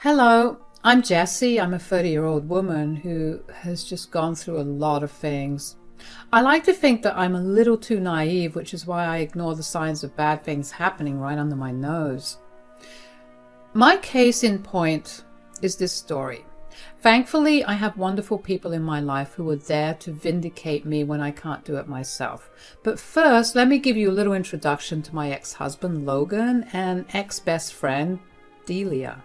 Hello, I'm Jessie. I'm a 30-year-old woman who has just gone through a lot of things. I like to think that I'm a little too naive, which is why I ignore the signs of bad things happening right under my nose. My case in point is this story. Thankfully, I have wonderful people in my life who are there to vindicate me when I can't do it myself. But first, let me give you a little introduction to my ex-husband, Logan, and ex-best friend, Delia.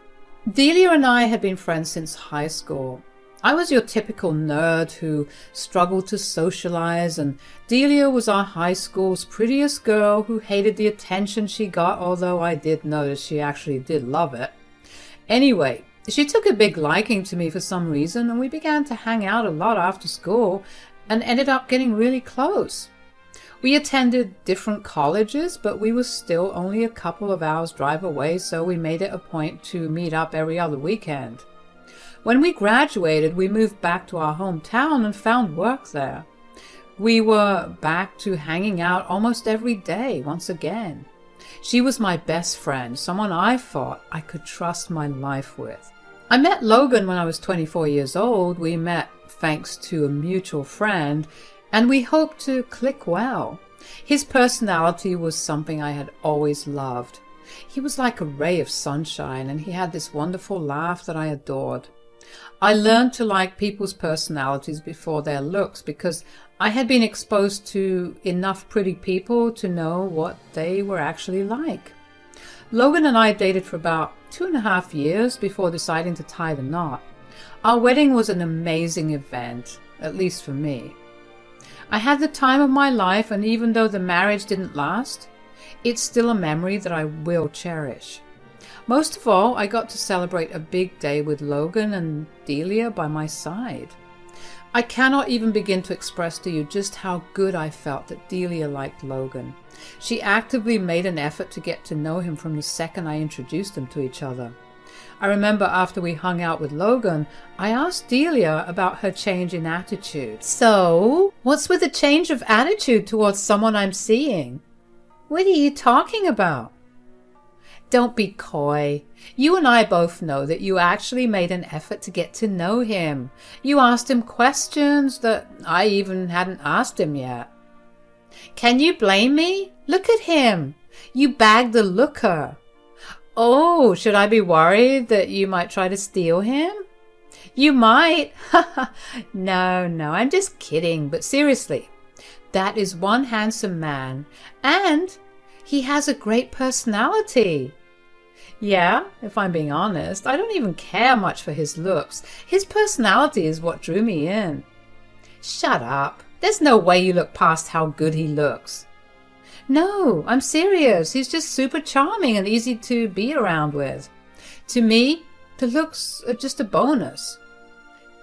Delia and I had been friends since high school. I was your typical nerd who struggled to socialize, and Delia was our high school's prettiest girl who hated the attention she got, although I did notice she actually did love it. Anyway, she took a big liking to me for some reason, and we began to hang out a lot after school and ended up getting really close. We attended different colleges, but we were still only a couple of hours drive away, so we made it a point to meet up every other weekend. When we graduated, we moved back to our hometown and found work there. We were back to hanging out almost every day once again. She was my best friend, someone I thought I could trust my life with. I met Logan when I was 24 years old. We met thanks to a mutual friend, and we hoped to click well. His personality was something I had always loved. He was like a ray of sunshine, and he had this wonderful laugh that I adored. I learned to like people's personalities before their looks because I had been exposed to enough pretty people to know what they were actually like. Logan and I dated for about 2.5 years before deciding to tie the knot. Our wedding was an amazing event, at least for me. I had the time of my life, and even though the marriage didn't last, it's still a memory that I will cherish. Most of all, I got to celebrate a big day with Logan and Delia by my side. I cannot even begin to express to you just how good I felt that Delia liked Logan. She actively made an effort to get to know him from the second I introduced them to each other. I remember after we hung out with Logan, I asked Delia about her change in attitude. So, what's with the change of attitude towards someone I'm seeing? What are you talking about? Don't be coy. You and I both know that you actually made an effort to get to know him. You asked him questions that I even hadn't asked him yet. Can you blame me? Look at him. You bagged the looker. Oh, should I be worried that you might try to steal him? You might. No, I'm just kidding. But seriously, that is one handsome man, and he has a great personality. Yeah, if I'm being honest, I don't even care much for his looks. His personality is what drew me in. Shut up. There's no way you look past how good he looks. No, I'm serious. He's just super charming and easy to be around with. To me, the looks are just a bonus.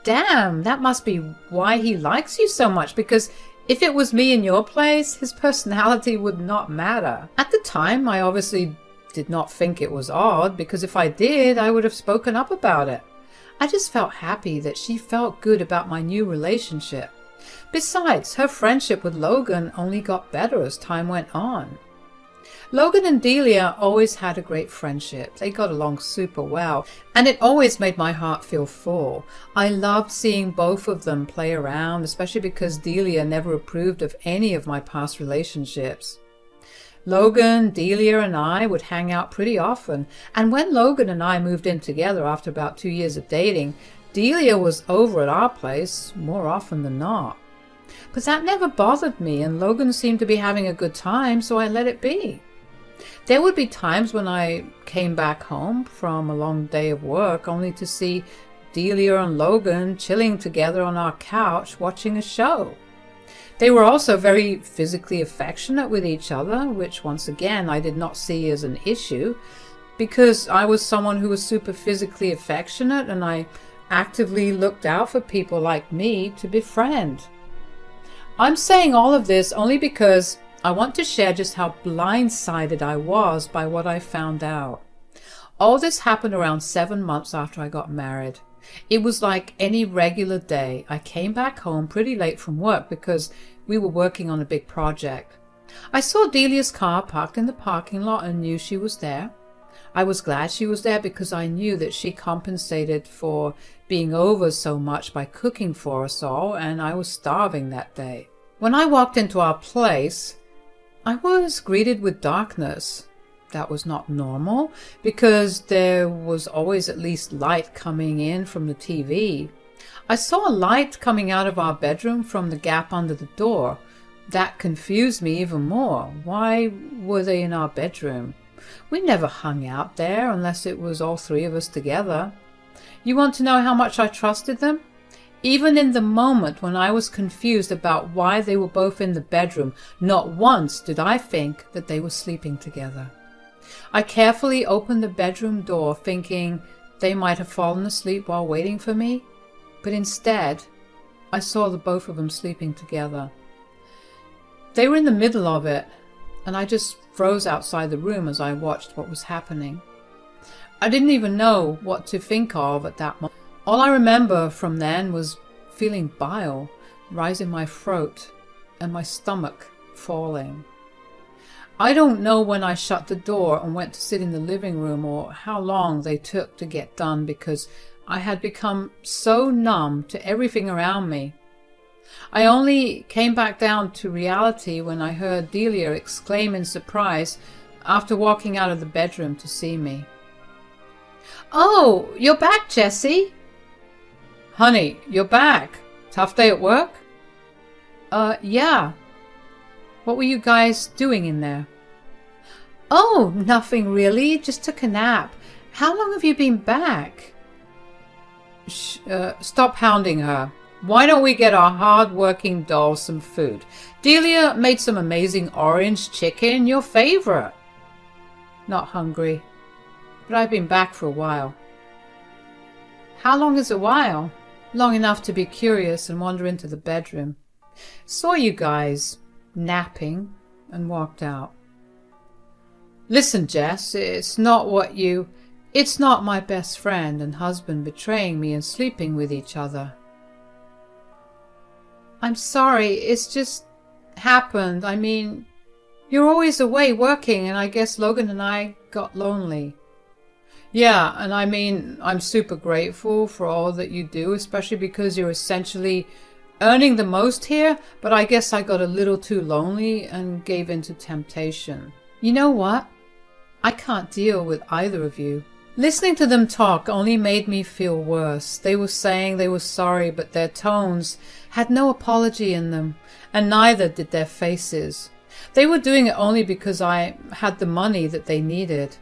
Damn, that must be why he likes you so much, because if it was me in your place, his personality would not matter. At the time, I obviously did not think it was odd, because if I did, I would have spoken up about it. I just felt happy that she felt good about my new relationship. Besides, her friendship with Logan only got better as time went on. Logan and Delia always had a great friendship. They got along super well, and it always made my heart feel full. I loved seeing both of them play around, especially because Delia never approved of any of my past relationships. Logan, Delia, and I would hang out pretty often, and when Logan and I moved in together after about 2 years of dating, Delia was over at our place more often than not. But that never bothered me, and Logan seemed to be having a good time, so I let it be. There would be times when I came back home from a long day of work only to see Delia and Logan chilling together on our couch watching a show. They were also very physically affectionate with each other, which once again I did not see as an issue, because I was someone who was super physically affectionate, and I actively looked out for people like me to befriend. I'm saying all of this only because I want to share just how blindsided I was by what I found out. All this happened around 7 months after I got married. It was like any regular day. I came back home pretty late from work because we were working on a big project. I saw Delia's car parked in the parking lot and knew she was there. I was glad she was there because I knew that she compensated for being over so much by cooking for us all, and I was starving that day. When I walked into our place, I was greeted with darkness. That was not normal because there was always at least light coming in from the TV. I saw a light coming out of our bedroom from the gap under the door. That confused me even more. Why were they in our bedroom? We never hung out there unless it was all three of us together. You want to know how much I trusted them? Even in the moment when I was confused about why they were both in the bedroom, not once did I think that they were sleeping together. I carefully opened the bedroom door thinking they might have fallen asleep while waiting for me, but instead I saw the both of them sleeping together. They were in the middle of it, and I just froze outside the room as I watched what was happening. I didn't even know what to think of at that moment. All I remember from then was feeling bile rise in my throat and my stomach falling. I don't know when I shut the door and went to sit in the living room or how long they took to get done because I had become so numb to everything around me. I only came back down to reality when I heard Delia exclaim in surprise after walking out of the bedroom to see me. "Oh, you're back, Jessie." "Honey, you're back. Tough day at work?" Yeah. What were you guys doing in there?" "Oh, nothing really. Just took a nap. How long have you been back?" Stop hounding her. Why don't we get our hard-working doll some food? Delia made some amazing orange chicken, your favorite." "Not hungry, but I've been back for a while." "How long is a while?" "Long enough to be curious and wander into the bedroom. Saw you guys napping and walked out." "Listen, Jess, it's not my best friend and husband betraying me and sleeping with each other." "I'm sorry, it's just happened. I mean, you're always away working, and I guess Logan and I got lonely." "Yeah, and I mean, I'm super grateful for all that you do, especially because you're essentially earning the most here, but I guess I got a little too lonely and gave in to temptation." "You know what? I can't deal with either of you." Listening to them talk only made me feel worse. They were saying they were sorry, but their tones had no apology in them, and neither did their faces. They were doing it only because I had the money that they needed.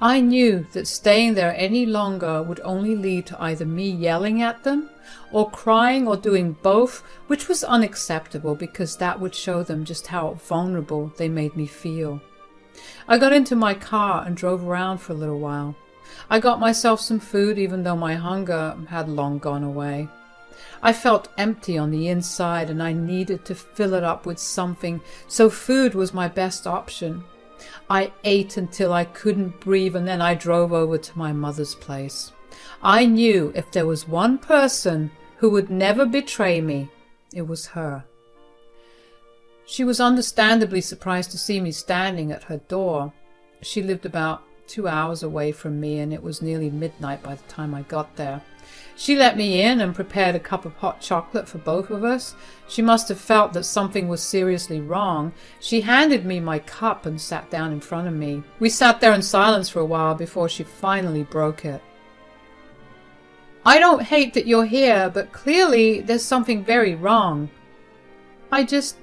I knew that staying there any longer would only lead to either me yelling at them or crying or doing both, which was unacceptable because that would show them just how vulnerable they made me feel. I got into my car and drove around for a little while. I got myself some food even though my hunger had long gone away. I felt empty on the inside and I needed to fill it up with something, so food was my best option. I ate until I couldn't breathe and then I drove over to my mother's place. I knew if there was one person who would never betray me, it was her. She was understandably surprised to see me standing at her door. She lived about 2 hours away from me and it was nearly midnight by the time I got there. She let me in and prepared a cup of hot chocolate for both of us. She must have felt that something was seriously wrong. She handed me my cup and sat down in front of me. We sat there in silence for a while before she finally broke it. "I don't hate that you're here, but clearly there's something very wrong. I just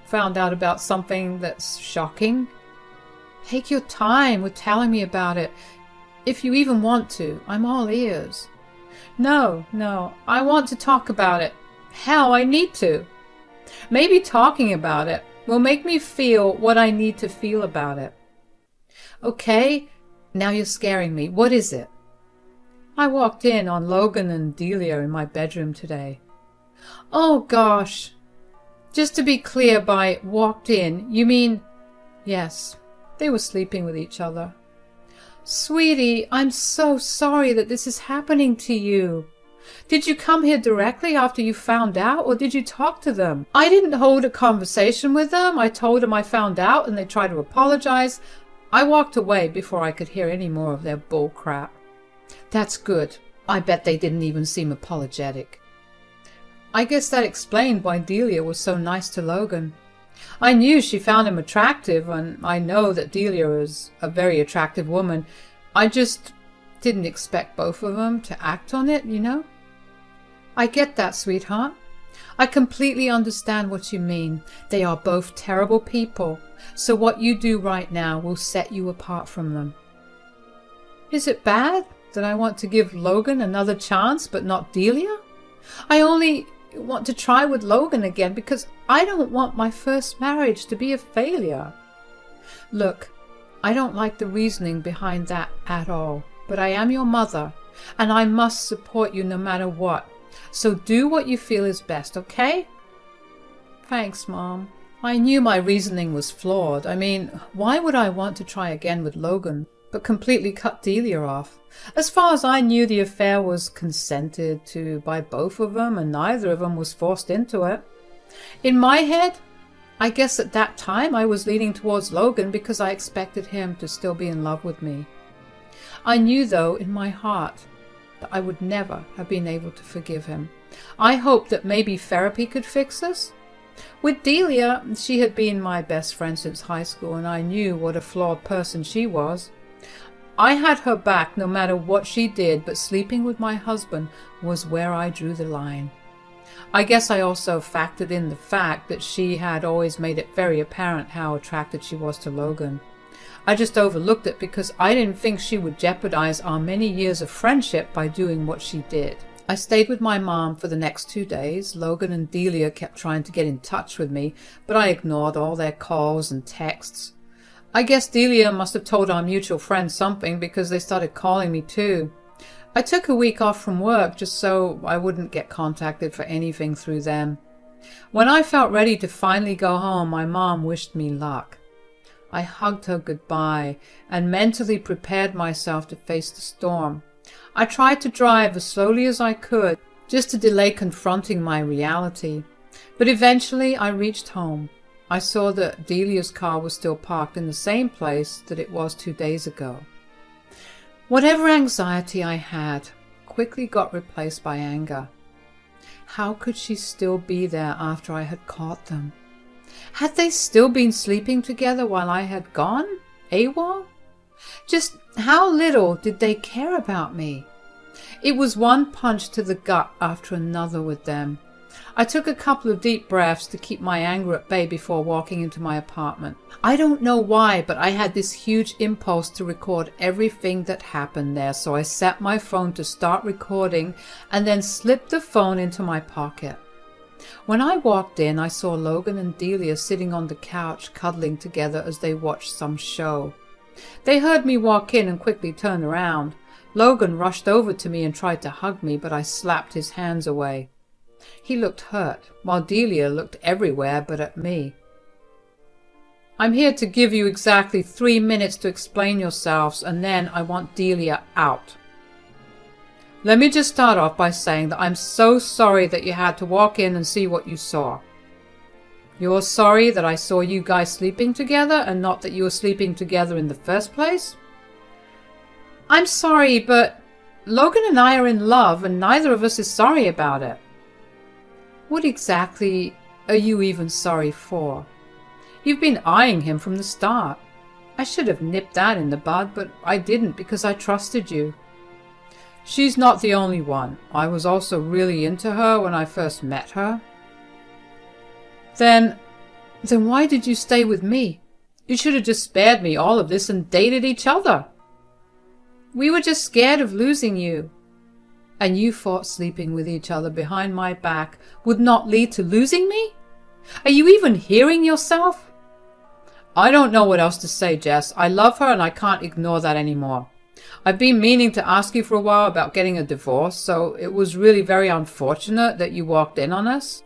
found out about something that's shocking. Take your time with telling me about it. If you even want to, I'm all ears." No, I want to talk about it. Hell, I need to. Maybe talking about it will make me feel what I need to feel about it. Okay, now you're scaring me. What is it? I walked in on Logan and Delia in my bedroom today. Oh gosh. Just to be clear by walked in, you mean... Yes, they were sleeping with each other. Sweetie, I'm so sorry that this is happening to you. Did you come here directly after you found out, or did you talk to them? I didn't hold a conversation with them. I told them I found out and they tried to apologize. I walked away before I could hear any more of their bull crap. That's good. I bet they didn't even seem apologetic. I guess that explained why Delia was so nice to Logan. I knew she found him attractive, and I know that Delia is a very attractive woman. I just didn't expect both of them to act on it, you know? I get that, sweetheart. I completely understand what you mean. They are both terrible people, so what you do right now will set you apart from them. Is it bad that I want to give Logan another chance but not Delia? I only want to try with Logan again because I don't want my first marriage to be a failure. Look, I don't like the reasoning behind that at all, but I am your mother and I must support you no matter what. So do what you feel is best, okay? Thanks, Mom. I knew my reasoning was flawed. I mean, why would I want to try again with Logan, but completely cut Delia off? As far as I knew, the affair was consented to by both of them, and neither of them was forced into it. In my head, I guess at that time I was leaning towards Logan because I expected him to still be in love with me. I knew, though, in my heart, that I would never have been able to forgive him. I hoped that maybe therapy could fix us. With Delia, she had been my best friend since high school, and I knew what a flawed person she was. I had her back no matter what she did, but sleeping with my husband was where I drew the line. I guess I also factored in the fact that she had always made it very apparent how attracted she was to Logan. I just overlooked it because I didn't think she would jeopardize our many years of friendship by doing what she did. I stayed with my mom for the next 2 days. Logan and Delia kept trying to get in touch with me, but I ignored all their calls and texts. I guess Delia must have told our mutual friend something because they started calling me too. I took a week off from work just so I wouldn't get contacted for anything through them. When I felt ready to finally go home, my mom wished me luck. I hugged her goodbye and mentally prepared myself to face the storm. I tried to drive as slowly as I could, just to delay confronting my reality. But eventually I reached home. I saw that Delia's car was still parked in the same place that it was 2 days ago. Whatever anxiety I had quickly got replaced by anger. How could she still be there after I had caught them? Had they still been sleeping together while I had gone? AWOL? Just how little did they care about me? It was one punch to the gut after another with them. I took a couple of deep breaths to keep my anger at bay before walking into my apartment. I don't know why, but I had this huge impulse to record everything that happened there, so I set my phone to start recording and then slipped the phone into my pocket. When I walked in, I saw Logan and Delia sitting on the couch cuddling together as they watched some show. They heard me walk in and quickly turned around. Logan rushed over to me and tried to hug me, but I slapped his hands away. He looked hurt, while Delia looked everywhere but at me. I'm here to give you exactly 3 minutes to explain yourselves, and then I want Delia out. Let me just start off by saying that I'm so sorry that you had to walk in and see what you saw. You're sorry that I saw you guys sleeping together and not that you were sleeping together in the first place? I'm sorry, but Logan and I are in love and neither of us is sorry about it. What exactly are you even sorry for? You've been eyeing him from the start. I should have nipped that in the bud, but I didn't because I trusted you. She's not the only one. I was also really into her when I first met her. Then why did you stay with me? You should have just spared me all of this and dated each other. We were just scared of losing you. And you thought sleeping with each other behind my back would not lead to losing me? Are you even hearing yourself? I don't know what else to say, Jess. I love her and I can't ignore that anymore. I've been meaning to ask you for a while about getting a divorce, so it was really very unfortunate that you walked in on us.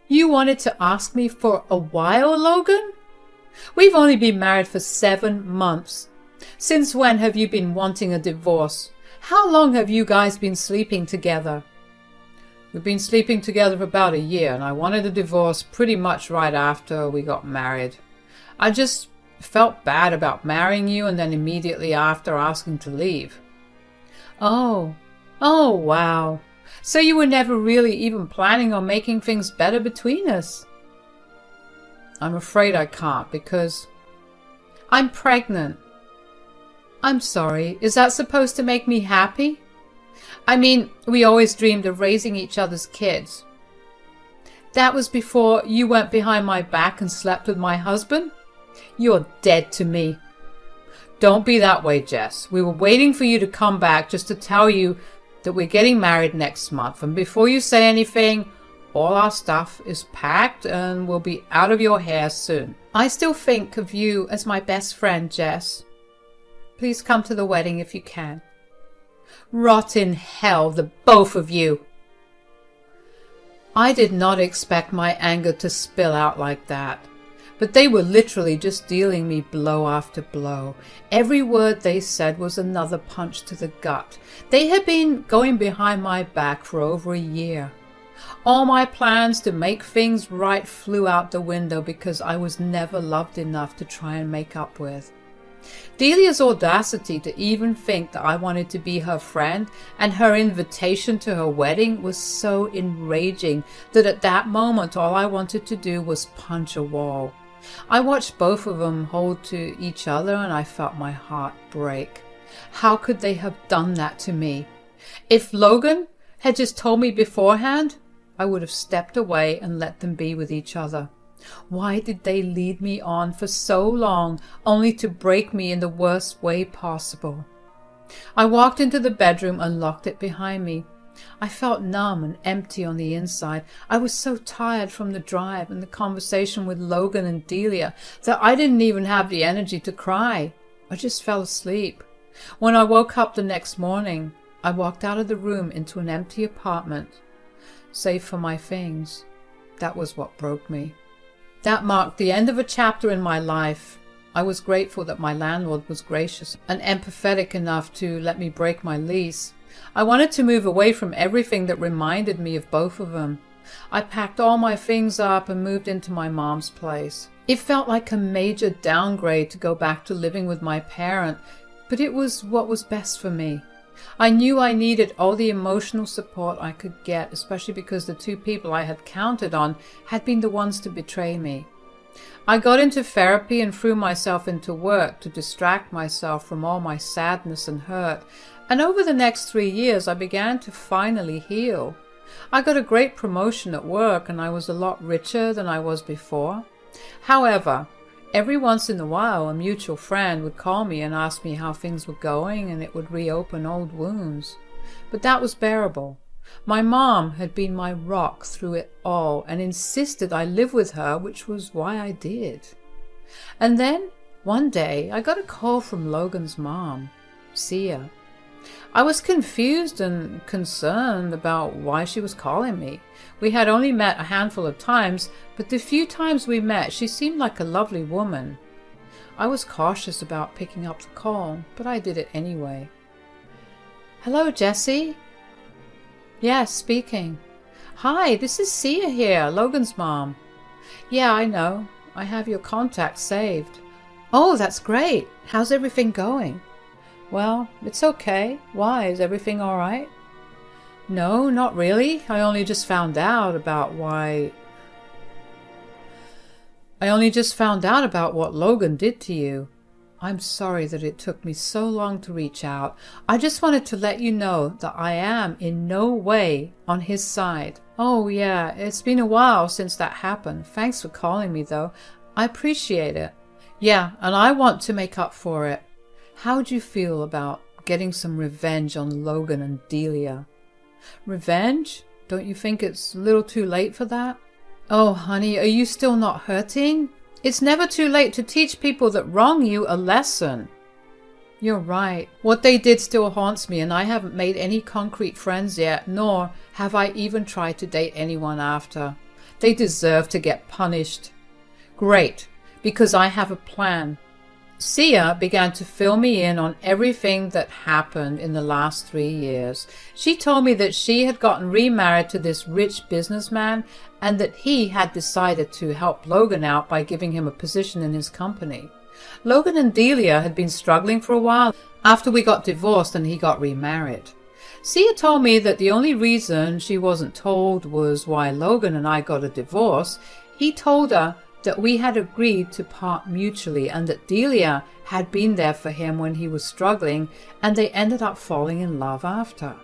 You wanted to ask me for a while, Logan? We've only been married for 7 months. Since when have you been wanting a divorce? How long have you guys been sleeping together? We've been sleeping together for about a year, and I wanted a divorce pretty much right after we got married. I just felt bad about marrying you and then immediately after asking to leave. Oh, wow. So you were never really even planning on making things better between us? I'm afraid I can't because I'm pregnant. I'm sorry, is that supposed to make me happy? I mean, we always dreamed of raising each other's kids. That was before you went behind my back and slept with my husband? You're dead to me. Don't be that way, Jess. We were waiting for you to come back just to tell you that we're getting married next month. And before you say anything, all our stuff is packed and we'll be out of your hair soon. I still think of you as my best friend, Jess. Please come to the wedding if you can. Rot in hell, the both of you. I did not expect my anger to spill out like that. But they were literally just dealing me blow after blow. Every word they said was another punch to the gut. They had been going behind my back for over a year. All my plans to make things right flew out the window because I was never loved enough to try and make up with. Delia's audacity to even think that I wanted to be her friend and her invitation to her wedding was so enraging that at that moment all I wanted to do was punch a wall. I watched both of them hold to each other and I felt my heart break. How could they have done that to me? If Logan had just told me beforehand, I would have stepped away and let them be with each other. Why did they lead me on for so long, only to break me in the worst way possible? I walked into the bedroom and locked it behind me. I felt numb and empty on the inside. I was so tired from the drive and the conversation with Logan and Delia that I didn't even have the energy to cry. I just fell asleep. When I woke up the next morning, I walked out of the room into an empty apartment. Save for my things. That was what broke me. That marked the end of a chapter in my life. I was grateful that my landlord was gracious and empathetic enough to let me break my lease. I wanted to move away from everything that reminded me of both of them. I packed all my things up and moved into my mom's place. It felt like a major downgrade to go back to living with my parent, but it was what was best for me. I knew I needed all the emotional support I could get, especially because the two people I had counted on had been the ones to betray me. I got into therapy and threw myself into work to distract myself from all my sadness and hurt, and over the next 3 years I began to finally heal. I got a great promotion at work and I was a lot richer than I was before. However, every once in a while, a mutual friend would call me and ask me how things were going, and it would reopen old wounds. But that was bearable. My mom had been my rock through it all and insisted I live with her, which was why I did. And then, one day, I got a call from Logan's mom, Sia. I was confused and concerned about why she was calling me. We had only met a handful of times, but the few times we met, she seemed like a lovely woman. I was cautious about picking up the call, but I did it anyway. Hello, Jessie? Yes, speaking. Hi, this is Sia here, Logan's mom. Yeah, I know. I have your contact saved. Oh, that's great. How's everything going? Well, it's okay. Why? Is everything all right? No, not really. I only just found out about what Logan did to you. I'm sorry that it took me so long to reach out. I just wanted to let you know that I am in no way on his side. Oh yeah, it's been a while since that happened. Thanks for calling me though. I appreciate it. Yeah, and I want to make up for it. How'd you feel about getting some revenge on Logan and Delia? Revenge? Don't you think it's a little too late for that? Oh, honey, are you still not hurting? It's never too late to teach people that wrong you a lesson. You're right. What they did still haunts me, and I haven't made any concrete friends yet, nor have I even tried to date anyone after. They deserve to get punished. Great, because I have a plan. Sia began to fill me in on everything that happened in the last 3 years. She told me that she had gotten remarried to this rich businessman and that he had decided to help Logan out by giving him a position in his company. Logan and Delia had been struggling for a while after we got divorced and he got remarried. Sia told me that the only reason she wasn't told was why Logan and I got a divorce. He told her that we had agreed to part mutually and that Delia had been there for him when he was struggling, and they ended up falling in love after.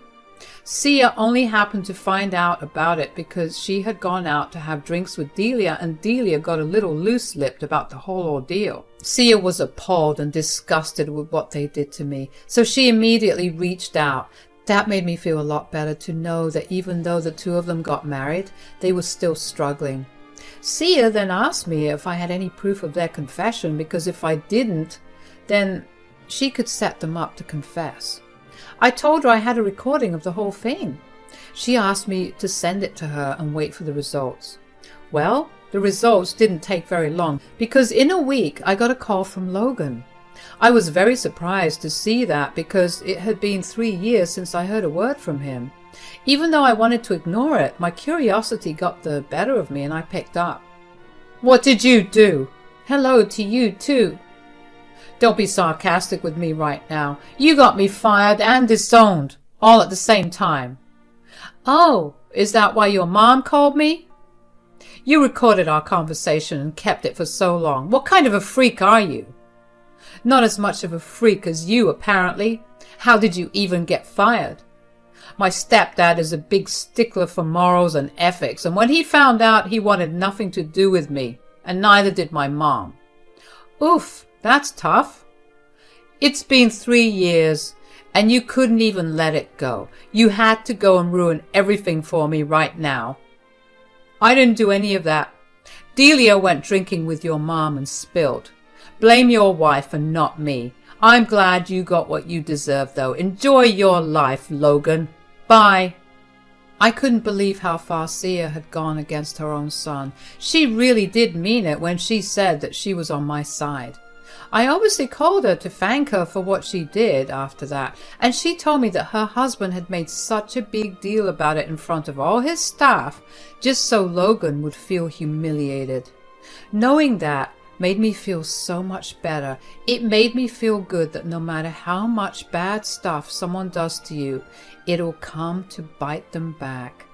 Sia only happened to find out about it because she had gone out to have drinks with Delia, and Delia got a little loose-lipped about the whole ordeal. Sia was appalled and disgusted with what they did to me, so she immediately reached out. That made me feel a lot better to know that even though the two of them got married, they were still struggling. Sia then asked me if I had any proof of their confession, because if I didn't, then she could set them up to confess. I told her I had a recording of the whole thing. She asked me to send it to her and wait for the results. Well, the results didn't take very long, because in a week I got a call from Logan. I was very surprised to see that, because it had been 3 years since I heard a word from him. Even though I wanted to ignore it, my curiosity got the better of me and I picked up. "What did you do?" "Hello to you too." "Don't be sarcastic with me right now. You got me fired and disowned, all at the same time." "Oh, is that why your mom called me?" "You recorded our conversation and kept it for so long. What kind of a freak are you?" "Not as much of a freak as you, apparently. How did you even get fired?" "My stepdad is a big stickler for morals and ethics, and when he found out, he wanted nothing to do with me, and neither did my mom." "Oof, that's tough." "It's been 3 years, and you couldn't even let it go. You had to go and ruin everything for me right now." "I didn't do any of that. Delia went drinking with your mom and spilled. Blame your wife and not me. I'm glad you got what you deserve, though. Enjoy your life, Logan. Bye." I couldn't believe how far Sia had gone against her own son. She really did mean it when she said that she was on my side. I obviously called her to thank her for what she did after that, and she told me that her husband had made such a big deal about it in front of all his staff just so Logan would feel humiliated. Knowing that made me feel so much better. It made me feel good that no matter how much bad stuff someone does to you, it'll come to bite them back.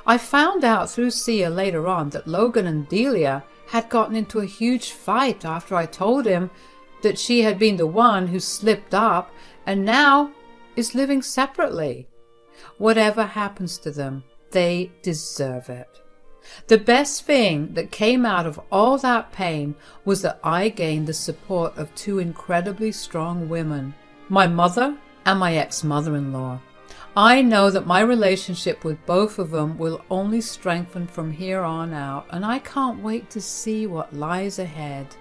I found out through Sia later on that Logan and Delia had gotten into a huge fight after I told him that she had been the one who slipped up and now is living separately. Whatever happens to them, they deserve it. The best thing that came out of all that pain was that I gained the support of 2 incredibly strong women, my mother and my ex-mother-in-law. I know that my relationship with both of them will only strengthen from here on out, and I can't wait to see what lies ahead.